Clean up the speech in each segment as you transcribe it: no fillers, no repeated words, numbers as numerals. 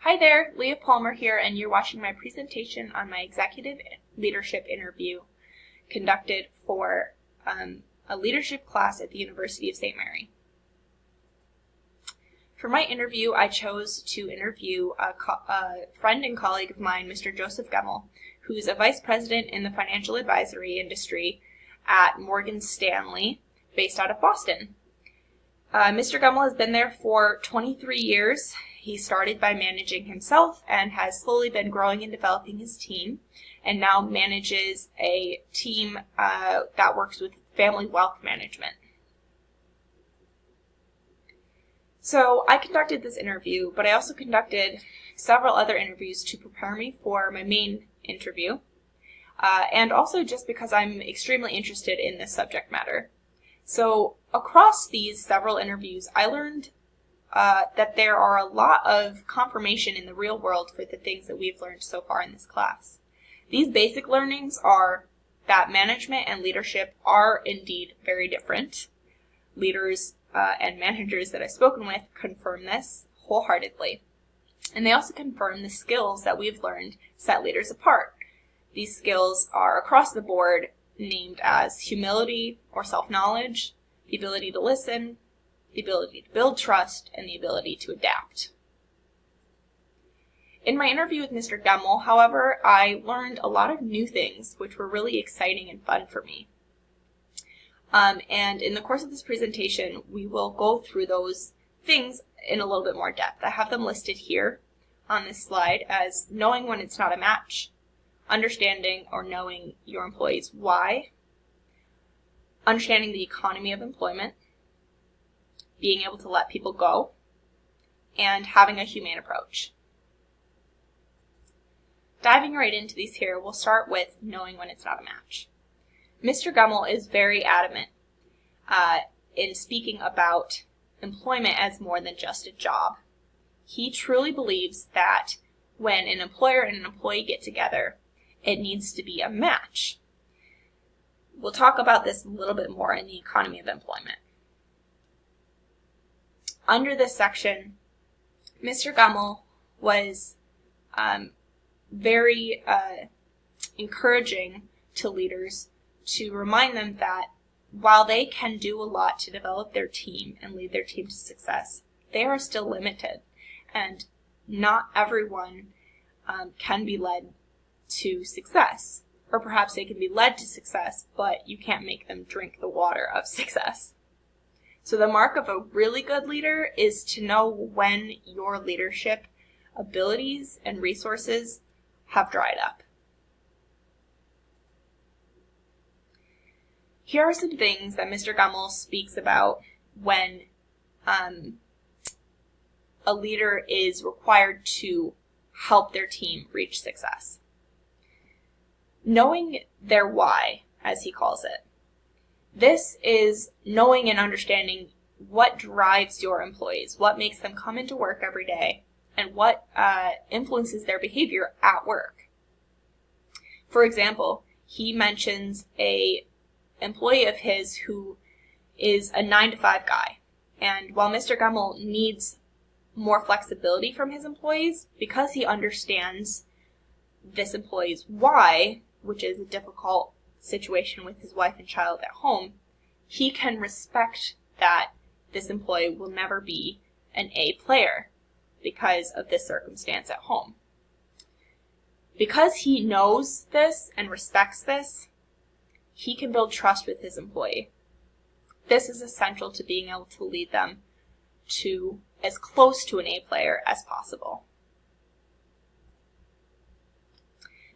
Hi there, Leah Palmer here, and you're watching my presentation on my executive leadership interview conducted for a leadership class at the University of St. Mary. For my interview, I chose to interview a friend and colleague of mine, Mr. Joseph Gemmell, who's a vice president in the financial advisory industry at Morgan Stanley, based out of Boston. Mr. Gemmell has been there for 23 years. He started by managing himself and has slowly been growing and developing his team, and now manages a team that works with family wealth management. So I conducted this interview, but I also conducted several other interviews to prepare me for my main interview, and also just because I'm extremely interested in this subject matter. So across these several interviews, I learned that there are a lot of confirmation in the real world for the things that we've learned so far in this class. These basic learnings are that management and leadership are indeed very different. Leaders and managers that I've spoken with confirm this wholeheartedly. And they also confirm the skills that we've learned set leaders apart. These skills are across the board named as humility or self-knowledge, the ability to listen, the ability to build trust, and the ability to adapt. In my interview with Mr. Gemmell, however, I learned a lot of new things which were really exciting and fun for me. And in the course of this presentation, we will go through those things in a little bit more depth. I have them listed here on this slide as knowing when it's not a match, understanding or knowing your employees' why, understanding the economy of employment, being able to let people go, and having a humane approach. Diving right into these here, we'll start with knowing when it's not a match. Mr. Gemmell is very adamant in speaking about employment as more than just a job. He truly believes that when an employer and an employee get together, it needs to be a match. We'll talk about this a little bit more in the economy of employment. Under this section, Mr. Gemmell was very encouraging to leaders to remind them that while they can do a lot to develop their team and lead their team to success, they are still limited, and not everyone can be led to success. Or perhaps they can be led to success, but you can't make them drink the water of success. So the mark of a really good leader is to know when your leadership abilities and resources have dried up. Here are some things that Mr. Gemmell speaks about when a leader is required to help their team reach success. Knowing their why, as he calls it. This is knowing and understanding what drives your employees, what makes them come into work every day, and what influences their behavior at work. For example, he mentions an employee of his who is a 9-to-5 guy. And while Mr. Gemmell needs more flexibility from his employees, because he understands this employee's why, which is a difficult situation with his wife and child at home, he can respect that this employee will never be an A player because of this circumstance at home. Because he knows this and respects this, he can build trust with his employee. This is essential to being able to lead them to as close to an A player as possible.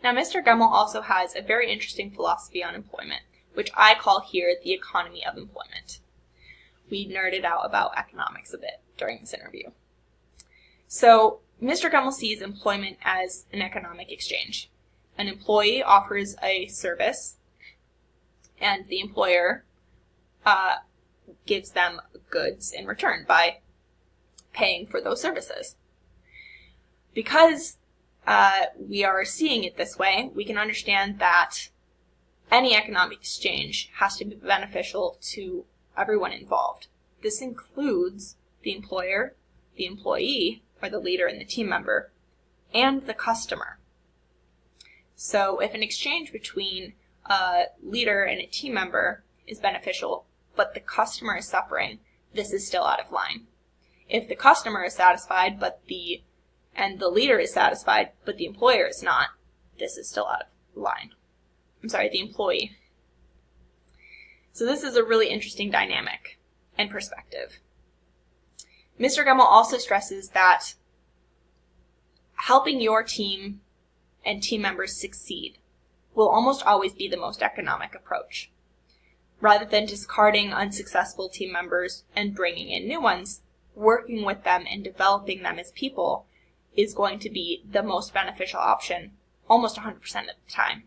Now, Mr. Gemmell also has a very interesting philosophy on employment, which I call here the economy of employment. We nerded out about economics a bit during this interview. So, Mr. Gemmell sees employment as an economic exchange. An employee offers a service, and the employer gives them goods in return by paying for those services. Because we are seeing it this way, we can understand that any economic exchange has to be beneficial to everyone involved. This includes the employer, the employee, or the leader and the team member, and the customer. So if an exchange between a leader and a team member is beneficial, but the customer is suffering, this is still out of line. If the customer is satisfied, and the leader is satisfied, but the employer is not, this is still out of line. The employee. So this is a really interesting dynamic and perspective. Mr. Gemmell also stresses that helping your team and team members succeed will almost always be the most economic approach. Rather than discarding unsuccessful team members and bringing in new ones, working with them and developing them as people is going to be the most beneficial option almost 100% of the time.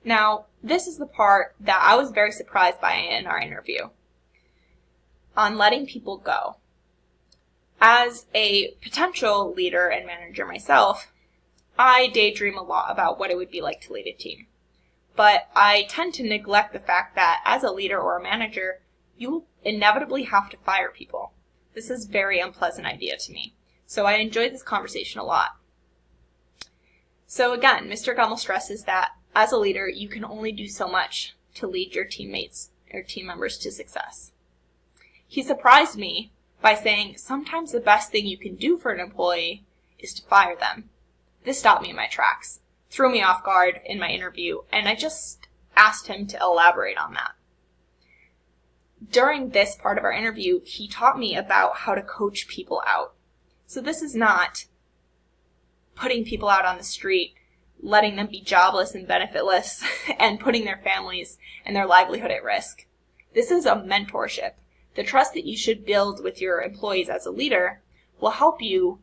Now, this is the part that I was very surprised by in our interview, on letting people go. As a potential leader and manager myself, I daydream a lot about what it would be like to lead a team. But I tend to neglect the fact that as a leader or a manager, you will inevitably have to fire people. This is a very unpleasant idea to me. So I enjoyed this conversation a lot. So again, Mr. Gemmell stresses that as a leader, you can only do so much to lead your teammates or team members to success. He surprised me by saying sometimes the best thing you can do for an employee is to fire them. This stopped me in my tracks, threw me off guard in my interview, and I just asked him to elaborate on that. During this part of our interview, he taught me about how to coach people out. So this is not putting people out on the street, letting them be jobless and benefitless, and putting their families and their livelihood at risk. This is a mentorship. The trust that you should build with your employees as a leader will help you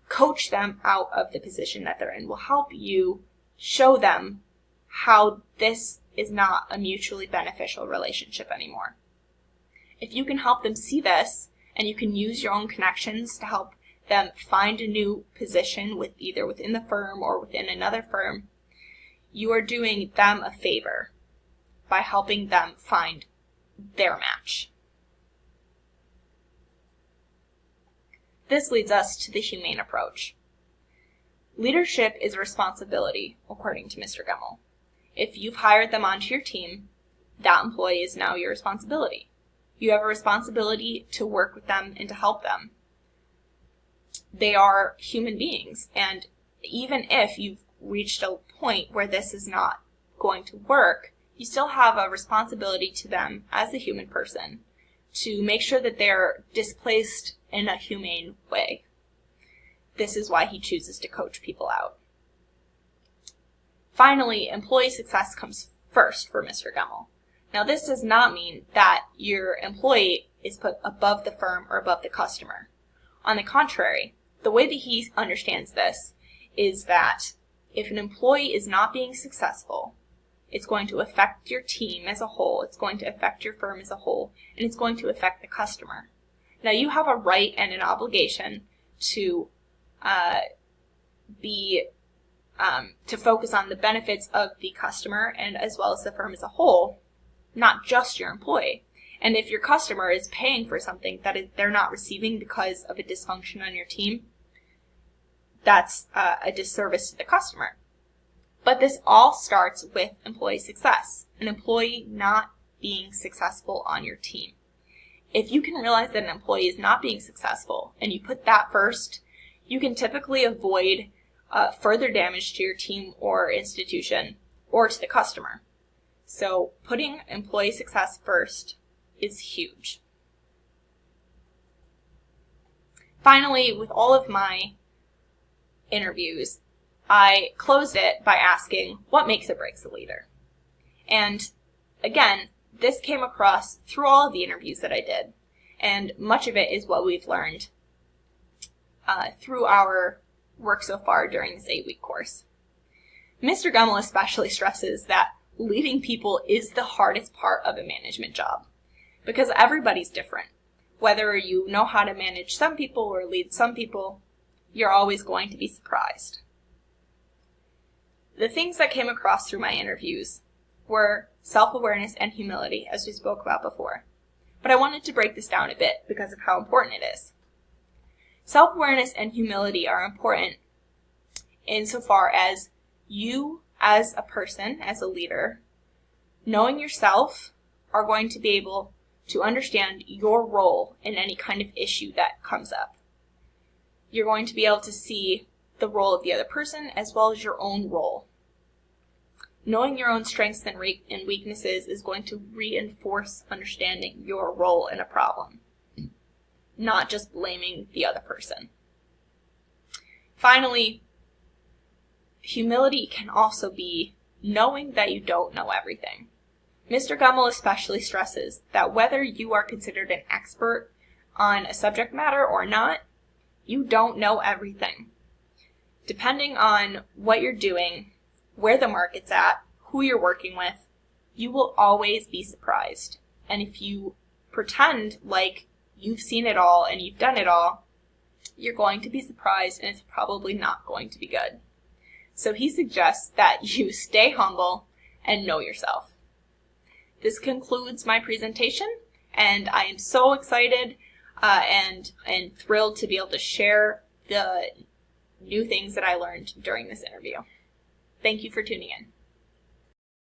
coach them out of the position that they're in, will help you show them how this is not a mutually beneficial relationship anymore. If you can help them see this, and you can use your own connections to help them find a new position either within the firm or within another firm, you are doing them a favor by helping them find their match. This leads us to the humane approach. Leadership is a responsibility, according to Mr. Gemmell. If you've hired them onto your team, that employee is now your responsibility. You have a responsibility to work with them and to help them. They are human beings, and even if you've reached a point where this is not going to work, you still have a responsibility to them as a human person to make sure that they're displaced in a humane way. This is why he chooses to coach people out. Finally, employee success comes first for Mr. Gemmell. Now, this does not mean that your employee is put above the firm or above the customer. On the contrary, the way that he understands this is that if an employee is not being successful, it's going to affect your team as a whole, it's going to affect your firm as a whole, and it's going to affect the customer. Now, you have a right and an obligation to focus on the benefits of the customer and as well as the firm as a whole, not just your employee. And if your customer is paying for something that they're not receiving because of a dysfunction on your team, that's a disservice to the customer. But this all starts with employee success, an employee not being successful on your team. If you can realize that an employee is not being successful and you put that first, you can typically avoid further damage to your team or institution or to the customer. So putting employee success first is huge. Finally, with all of my interviews, I closed it by asking, what makes or breaks a leader? And again, this came across through all of the interviews that I did, and much of it is what we've learned through our work so far during this 8-week course. Mr. Gemmell especially stresses that leading people is the hardest part of a management job, because everybody's different. Whether you know how to manage some people or lead some people, you're always going to be surprised. The things that came across through my interviews were self-awareness and humility, as we spoke about before. But I wanted to break this down a bit because of how important it is. Self-awareness and humility are important insofar as you, as a person, as a leader, knowing yourself, are going to be able to understand your role in any kind of issue that comes up. You're going to be able to see the role of the other person as well as your own role. Knowing your own strengths and weaknesses is going to reinforce understanding your role in a problem, not just blaming the other person. Finally, humility can also be knowing that you don't know everything. Mr. Gummel especially stresses that whether you are considered an expert on a subject matter or not, you don't know everything. Depending on what you're doing, where the market's at, who you're working with, you will always be surprised. And if you pretend like you've seen it all and you've done it all, you're going to be surprised and it's probably not going to be good. So he suggests that you stay humble and know yourself. This concludes my presentation, and I am so excited and thrilled to be able to share the new things that I learned during this interview. Thank you for tuning in.